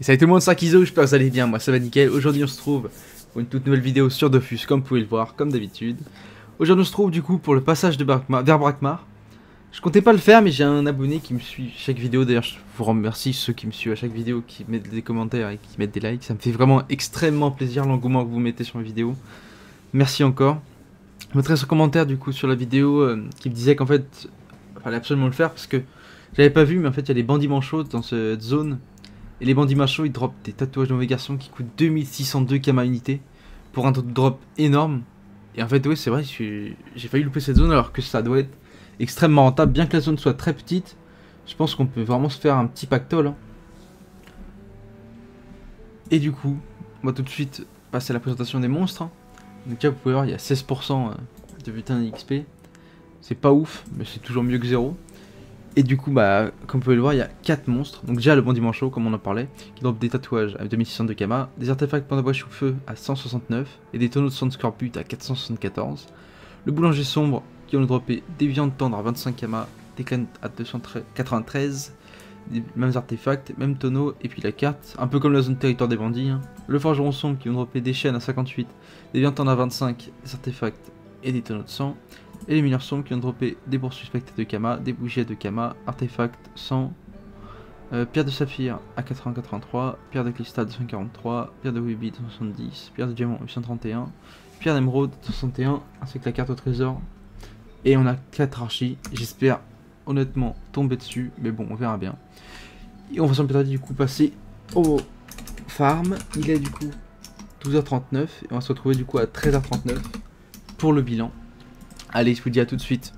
Et salut tout le monde, c'est Akizo, j'espère que vous allez bien, moi ça va nickel. Aujourd'hui on se trouve pour une toute nouvelle vidéo sur Dofus, comme vous pouvez le voir, comme d'habitude. Aujourd'hui on se trouve du coup pour le passage de vers Brakmar. Je comptais pas le faire, mais j'ai un abonné qui me suit chaque vidéo. D'ailleurs je vous remercie ceux qui me suivent à chaque vidéo, qui mettent des commentaires et qui mettent des likes. Ça me fait vraiment extrêmement plaisir l'engouement que vous mettez sur mes vidéos. Merci encore. Je mettrai ce commentaire du coup sur la vidéo qui me disait qu'en fait il fallait absolument le faire parce que j'avais pas vu, mais en fait il y a des bandits manchots dans cette zone. Et les bandits manchots ils dropent des tatouages de mauvais garçons qui coûtent 2602 kama unité pour un drop énorme. Et en fait oui c'est vrai, j'ai failli louper cette zone alors que ça doit être extrêmement rentable. Bien que la zone soit très petite, je pense qu'on peut vraiment se faire un petit pactole hein. Et du coup on va tout de suite passer à la présentation des monstres hein. Donc là vous pouvez voir il y a 16% de butin d'XP. C'est pas ouf mais c'est toujours mieux que 0. Et du coup, bah, comme vous pouvez le voir, il y a 4 monstres. Donc déjà le bandit manchot, comme on en parlait, qui drop des tatouages à 2602 kama, des artefacts panda chou-feu à 169, et des tonneaux de sang de scorbut à 474. Le boulanger sombre, qui ont droppé des viandes tendres à 25 kama, des clans à 293, les mêmes artefacts, mêmes tonneaux, et puis la carte, un peu comme la zone territoire des bandits. Hein. Le forgeron sombre, qui ont droppé des chaînes à 58, des viandes tendres à 25, des artefacts et des tonneaux de sang. Et les mineurs sombres qui ont droppé des bourses suspectées de Kama, des bougies de Kama, artefacts 100, pierre de saphir à 483, pierre de cristal 243, pierre de ruby 270, pierre de diamant 831, pierre d'émeraude 261, ainsi que la carte au trésor. Et on a 4 archis, j'espère honnêtement tomber dessus, mais bon on verra bien. Et on va sans plus tarder du coup passer au farm, il est du coup 12h39 et on va se retrouver du coup à 13h39 pour le bilan. Allez, je vous dis à tout de suite.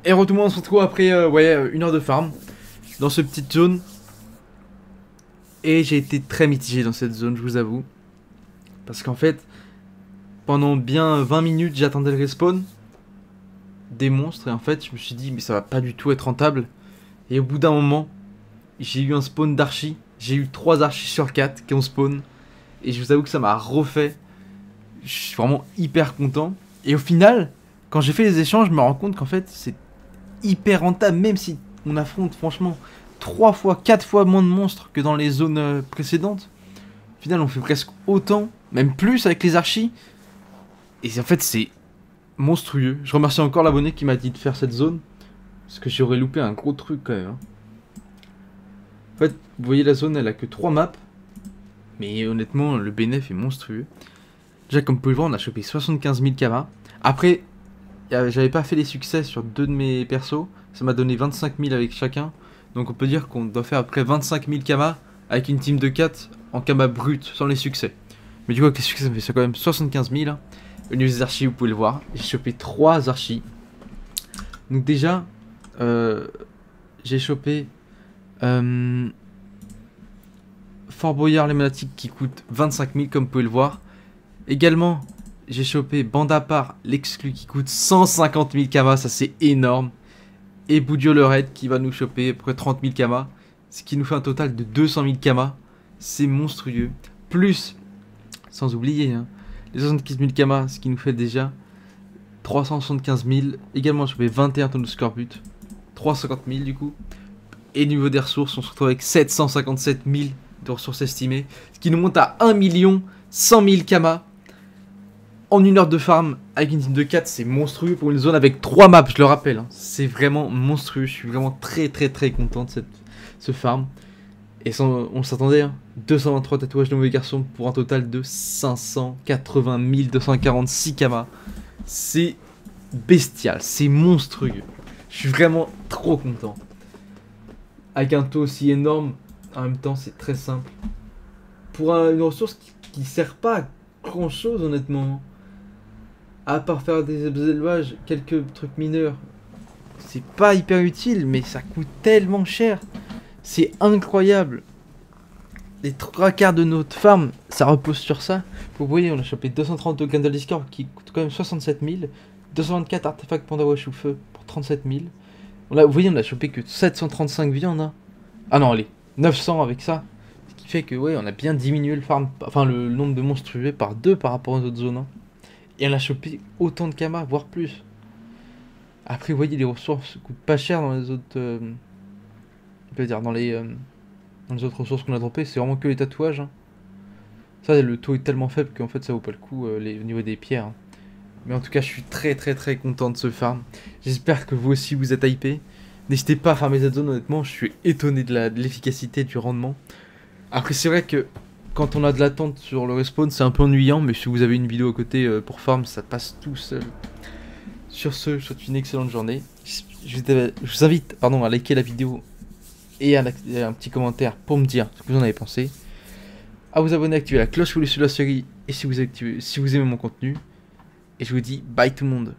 Et tout le monde, on se retrouve après une heure de farm dans cette petite zone. Et j'ai été très mitigé dans cette zone, je vous avoue. Parce qu'en fait, pendant bien 20 minutes, j'attendais le respawn des monstres. Et en fait, je me suis dit, mais ça va pas du tout être rentable. Et au bout d'un moment, j'ai eu un spawn d'archis. J'ai eu 3 archis sur 4 qui ont spawn. Et je vous avoue que ça m'a refait. Je suis vraiment hyper content. Et au final, quand j'ai fait les échanges, je me rends compte qu'en fait, c'est hyper rentable, même si on affronte franchement 3 fois, 4 fois moins de monstres que dans les zones précédentes. Au final on fait presque autant, même plus avec les archis. Et en fait c'est monstrueux. Je remercie encore l'abonné qui m'a dit de faire cette zone, parce que j'aurais loupé un gros truc quand même hein. En fait vous voyez la zone elle a que 3 maps, mais honnêtement le bénéf est monstrueux. Déjà comme vous pouvez le voir on a chopé 75 000 kama. Après j'avais pas fait les succès sur 2 de mes persos, ça m'a donné 25 000 avec chacun. Donc on peut dire qu'on doit faire après 25 000 kama avec une team de 4 en kama brut sans les succès. Mais du coup avec les succès ça me fait quand même 75 000. Au niveau des archis vous pouvez le voir, j'ai chopé 3 archis. Donc déjà j'ai chopé Fort Boyard l'émanatique qui coûte 25 000 comme vous pouvez le voir. Également j'ai chopé Bandapar l'exclu qui coûte 150 000 kama, ça c'est énorme. Et Boudio le raid qui va nous choper à peu près 30 000 kama, ce qui nous fait un total de 200 000 kama. C'est monstrueux. Plus, sans oublier, hein, les 75 000 kama, ce qui nous fait déjà 375 000. Également, j'ai chopé 21 tonnes de score but. 350 000 du coup. Et niveau des ressources, on se retrouve avec 757 000 de ressources estimées. Ce qui nous monte à 1 100 000 kamas. En une heure de farm, avec une team de 4, c'est monstrueux pour une zone avec 3 maps, je le rappelle. Hein. C'est vraiment monstrueux. Je suis vraiment très content de ce farm. Et on s'attendait, hein. 223 tatouages de mauvais garçons pour un total de 580 246 kamas. C'est bestial, c'est monstrueux. Je suis vraiment trop content. Avec un taux aussi énorme, en même temps c'est très simple. Pour une ressource qui sert pas à grand chose honnêtement. À part faire des élevages, quelques trucs mineurs. C'est pas hyper utile, mais ça coûte tellement cher. C'est incroyable. Les 3 quarts de notre farm, ça repose sur ça. Vous voyez, on a chopé 230 tokens de Discord qui coûtent quand même 67 000. 224 artefacts Panda Wash ou Feu pour 37 000. Vous voyez, on a chopé que 735 viandes. Hein. Ah non, allez, 900 avec ça. Ce qui fait que, ouais, on a bien diminué le farm, enfin le nombre de monstres tués par 2 par rapport aux autres zones. Hein. Et on a chopé autant de kamas, voire plus. Après, vous voyez, les ressources coûtent pas cher dans les autres. Je veux dire, dans les autres ressources qu'on a droppées, c'est vraiment que les tatouages. Hein. Ça, le taux est tellement faible qu'en fait, ça vaut pas le coup au niveau des pierres. Hein. Mais en tout cas, je suis très content de ce farm. J'espère que vous aussi vous êtes hypé. N'hésitez pas à farmer cette zone, honnêtement, je suis étonné de l'efficacité, du rendement. Après, c'est vrai que quand on a de l'attente sur le respawn, c'est un peu ennuyant, mais si vous avez une vidéo à côté pour farm, ça passe tout seul. Sur ce, je vous souhaite une excellente journée. Je vous invite à liker la vidéo et un petit commentaire pour me dire ce que vous en avez pensé. À vous abonner, activer la cloche si vous voulez suivre la série et si vous aimez mon contenu. Et je vous dis bye tout le monde.